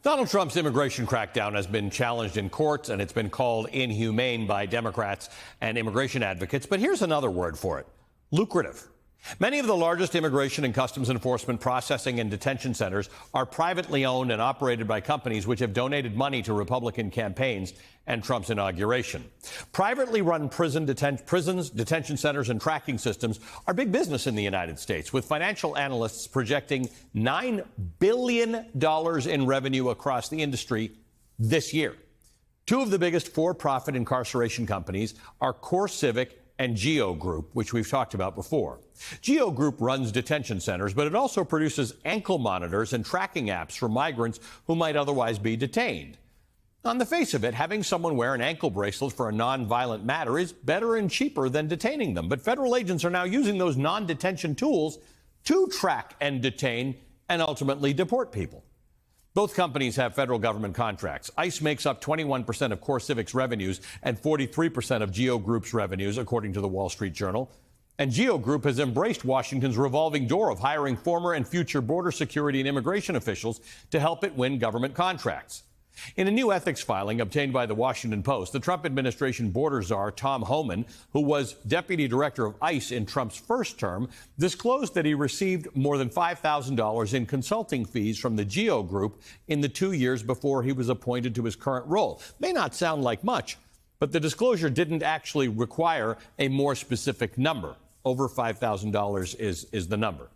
Donald Trump's immigration crackdown has been challenged in courts, and it's been called inhumane by Democrats and immigration advocates. But here's another word for it: lucrative. Many of the largest immigration and customs enforcement processing and detention centers are privately owned and operated by companies which have donated money to Republican campaigns and Trump's inauguration. Privately run prisons, detention centers, and tracking systems are big business in the United States, with financial analysts projecting $9 billion in revenue across the industry this year. Two of the biggest for-profit incarceration companies are CoreCivic and GEO Group, which we've talked about before. GEO Group runs detention centers, but it also produces ankle monitors and tracking apps for migrants who might otherwise be detained. On the face of it, having someone wear an ankle bracelet for a non-violent matter is better and cheaper than detaining them. But federal agents are now using those non-detention tools to track and detain and ultimately deport people. Both companies have federal government contracts. ICE makes up 21% of CoreCivic's revenues and 43% of GEO Group's revenues, according to the Wall Street Journal. And GEO Group has embraced Washington's revolving door of hiring former and future border security and immigration officials to help it win government contracts. In a new ethics filing obtained by the Washington Post, the Trump administration border czar Tom Homan, who was deputy director of ICE in Trump's first term, disclosed that he received more than $5,000 in consulting fees from the GEO Group in the 2 years before he was appointed to his current role. May not sound like much, but the disclosure didn't actually require a more specific number. Over $5,000 is the number.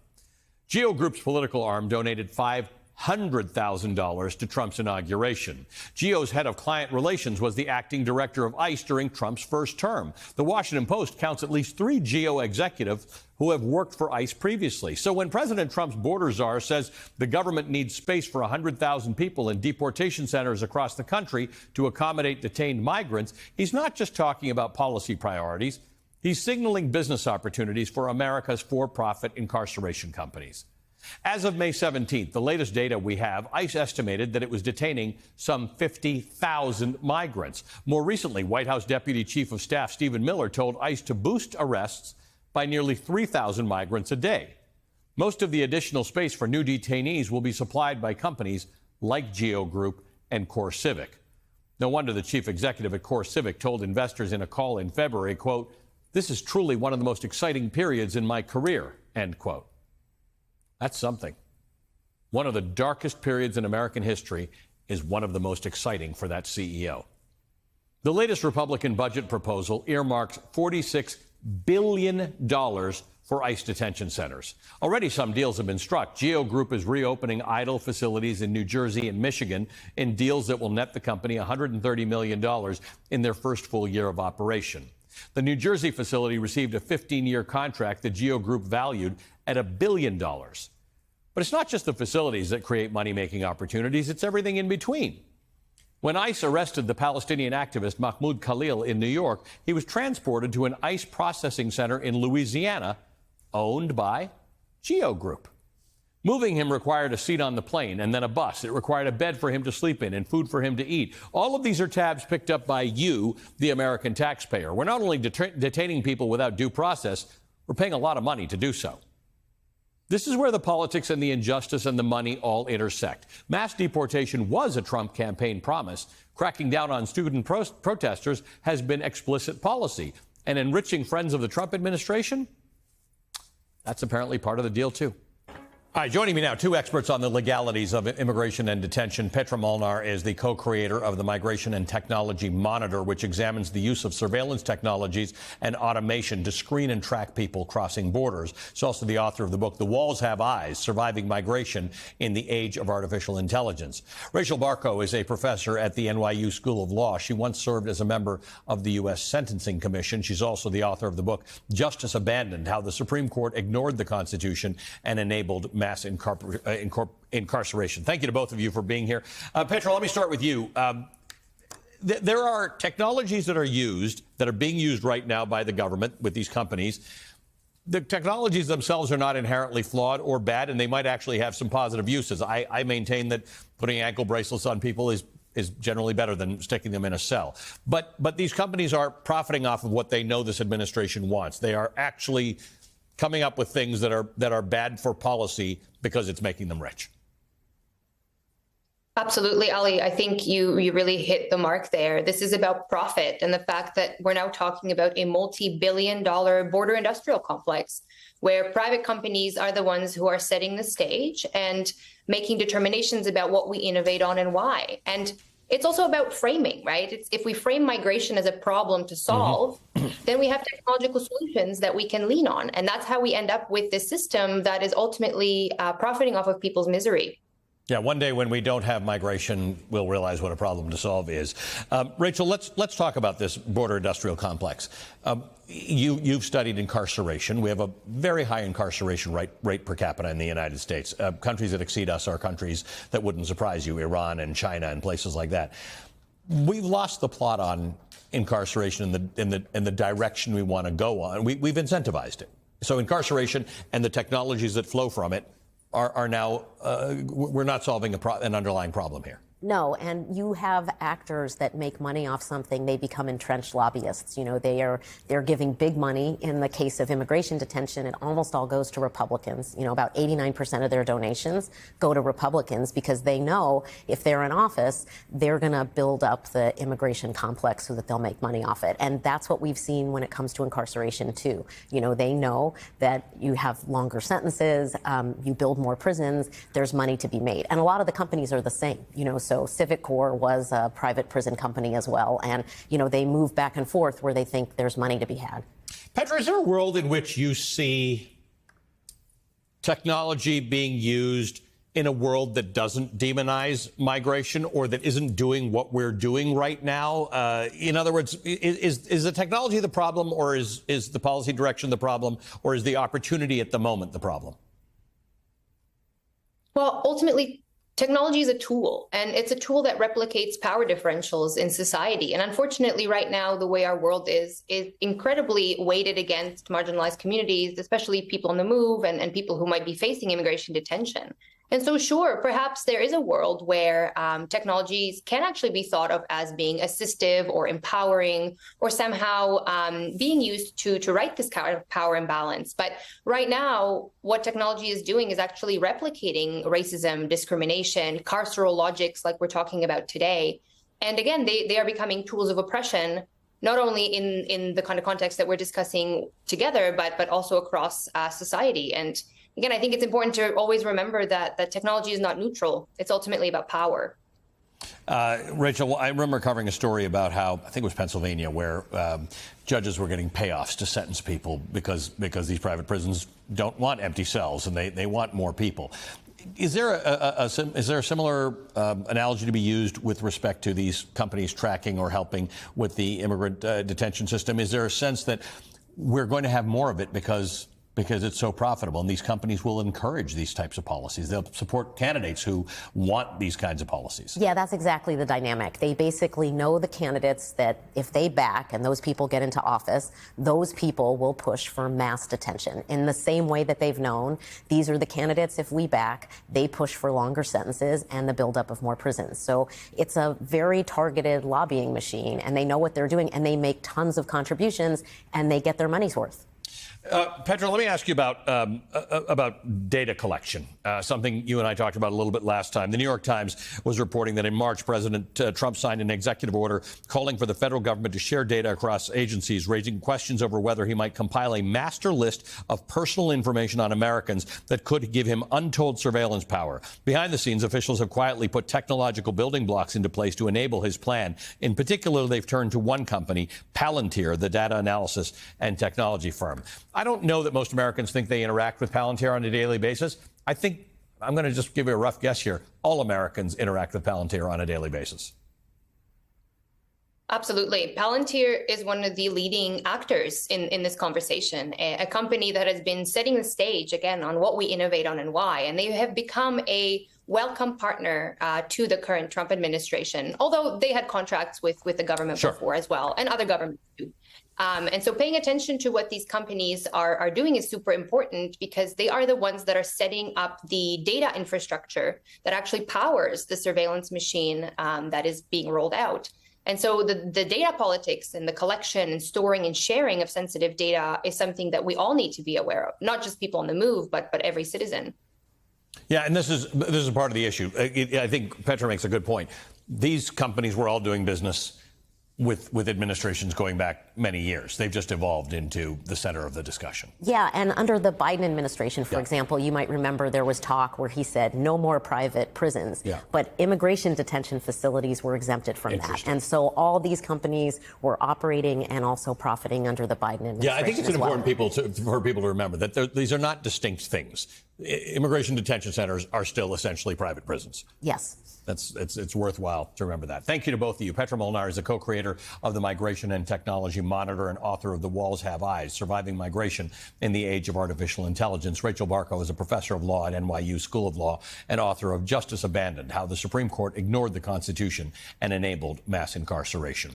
GEO Group's political arm donated $500,000 to Trump's inauguration. GEO's head of client relations was the acting director of ICE during Trump's first term. The Washington Post counts at least 3 GEO executives who have worked for ICE previously. So when President Trump's border czar says the government needs space for 100,000 people in deportation centers across the country to accommodate detained migrants, he's not just talking about policy priorities. He's signaling business opportunities for America's for-profit incarceration companies. As of May 17th, the latest data we have, ICE estimated that it was detaining some 50,000 migrants. More recently, White House Deputy Chief of Staff Stephen Miller told ICE to boost arrests by nearly 3,000 migrants a day. Most of the additional space for new detainees will be supplied by companies like GEO Group and CoreCivic. No wonder the chief executive at CoreCivic told investors in a call in February, quote, "This is truly one of the most exciting periods in my career," end quote. That's something. One of the darkest periods in American history is one of the most exciting for that CEO. The latest Republican budget proposal earmarks $46 billion for ICE detention centers. Already some deals have been struck. GEO Group is reopening idle facilities in New Jersey and Michigan in deals that will net the company $130 million in their first full year of operation. The New Jersey facility received a 15-year contract that GEO Group valued at $1 billion. But it's not just the facilities that create money-making opportunities, it's everything in between. When ICE arrested the Palestinian activist Mahmoud Khalil in New York, he was transported to an ICE processing center in Louisiana owned by GEO Group. Moving him required a seat on the plane and then a bus. It required a bed for him to sleep in and food for him to eat. All of these are tabs picked up by you, the American taxpayer. We're not only detaining people without due process, we're paying a lot of money to do so. This is where the politics and the injustice and the money all intersect. Mass deportation was a Trump campaign promise. Cracking down on student protesters has been explicit policy. And enriching friends of the Trump administration? That's apparently part of the deal, too. All right, joining me now, two experts on the legalities of immigration and detention. Petra Molnar is the co-creator of the Migration and Technology Monitor, which examines the use of surveillance technologies and automation to screen and track people crossing borders. She's also the author of the book, The Walls Have Eyes, Surviving Migration in the Age of Artificial Intelligence. Rachel Barko is a professor at the NYU School of Law. She once served as a member of the U.S. Sentencing Commission. She's also the author of the book, Justice Abandoned, How the Supreme Court Ignored the Constitution and Enabled Mass Incarceration. Thank you to both of you for being here. Petra, let me start with you. There are technologies that are being used right now by the government with these companies. The technologies themselves are not inherently flawed or bad, and they might actually have some positive uses. I maintain that putting ankle bracelets on people is generally better than sticking them in a cell. But these companies are profiting off of what they know this administration wants. They are actually coming up with things that are bad for policy because it's making them rich. Absolutely, Ali. I think you really hit the mark there. This is about profit and the fact that we're now talking about a multi-billion-dollar border industrial complex where private companies are the ones who are setting the stage and making determinations about what we innovate on and why. And it's also about framing, right? If we frame migration as a problem to solve, then we have technological solutions that we can lean on. And that's how we end up with this system that is ultimately profiting off of people's misery. Yeah, one day when we don't have migration, we'll realize what a problem to solve is. Rachel, let's talk about this border industrial complex. You've studied incarceration. We have a very high incarceration rate per capita in the United States. Countries that exceed us are countries that wouldn't surprise you, Iran and China and places like that. We've lost the plot on incarceration in the direction we want to go on. We've incentivized it. So incarceration and the technologies that flow from it are now, we're not solving an underlying problem here. No, and you have actors that make money off something, they become entrenched lobbyists. You know, they're giving big money. In the case of immigration detention, it almost all goes to Republicans. You know, about 89% of their donations go to Republicans because they know if they're in office, they're going to build up the immigration complex so that they'll make money off it. And that's what we've seen when it comes to incarceration, too. You know, they know that you have longer sentences, you build more prisons, there's money to be made. And a lot of the companies are the same, you know, so Civic Corps was a private prison company as well. And, you know, they move back and forth where they think there's money to be had. Petra, is there a world in which you see technology being used in a world that doesn't demonize migration or that isn't doing what we're doing right now? In other words, is the technology the problem, or is the policy direction the problem, or is the opportunity at the moment the problem? Well, ultimately, technology is a tool, and it's a tool that replicates power differentials in society. And unfortunately, right now, the way our world is incredibly weighted against marginalized communities, especially people on the move and people who might be facing immigration detention. And so, sure, perhaps there is a world where technologies can actually be thought of as being assistive or empowering or somehow being used to right this kind of power imbalance. But right now, what technology is doing is actually replicating racism, discrimination, carceral logics like we're talking about today. And again, they are becoming tools of oppression, not only in the kind of context that we're discussing together, but also across society. And again, I think it's important to always remember that technology is not neutral. It's ultimately about power. Rachel, I remember covering a story about how, I think it was Pennsylvania, where judges were getting payoffs to sentence people because these private prisons don't want empty cells and they want more people. Is there a similar analogy to be used with respect to these companies tracking or helping with the immigrant detention system? Is there a sense that we're going to have more of it because it's so profitable, and these companies will encourage these types of policies? They'll support candidates who want these kinds of policies. Yeah, that's exactly the dynamic. They basically know the candidates that if they back and those people get into office, those people will push for mass detention. In the same way that they've known, these are the candidates, if we back, they push for longer sentences and the buildup of more prisons. So it's a very targeted lobbying machine, and they know what they're doing, and they make tons of contributions, and they get their money's worth. Petra, let me ask you about data collection, something you and I talked about a little bit last time. The New York Times was reporting that in March, President Trump signed an executive order calling for the federal government to share data across agencies, raising questions over whether he might compile a master list of personal information on Americans that could give him untold surveillance power. Behind the scenes, officials have quietly put technological building blocks into place to enable his plan. In particular, they've turned to one company, Palantir, the data analysis and technology firm. I don't know that most Americans think they interact with Palantir on a daily basis. I think, I'm going to just give you a rough guess here, all Americans interact with Palantir on a daily basis. Absolutely. Palantir is one of the leading actors in this conversation, a company that has been setting the stage, again, on what we innovate on and why. And they have become a welcome partner to the current Trump administration, although they had contracts with the government before as well, and other governments too. And so paying attention to what these companies are doing is super important, because they are the ones that are setting up the data infrastructure that actually powers the surveillance machine that is being rolled out. And so the data politics and the collection and storing and sharing of sensitive data is something that we all need to be aware of, not just people on the move, but every citizen. Yeah, and this is part of the issue. I think Petra makes a good point. These companies were all doing business with administrations going back many years. They've just evolved into the center of the discussion. Yeah, and under the Biden administration, for example, you might remember there was talk where he said no more private prisons, but immigration detention facilities were exempted from that. And so all these companies were operating and also profiting under the Biden administration. Yeah, I think it's important for people to remember that these are not distinct things. Immigration detention centers are still essentially private prisons. Yes. It's worthwhile to remember that. Thank you to both of you. Petra Molnar is the co-creator of the Migration and Technology Monitor and author of The Walls Have Eyes, Surviving Migration in the Age of Artificial Intelligence. Rachel Barko is a professor of law at NYU School of Law and author of Justice Abandoned, How the Supreme Court Ignored the Constitution and Enabled Mass Incarceration.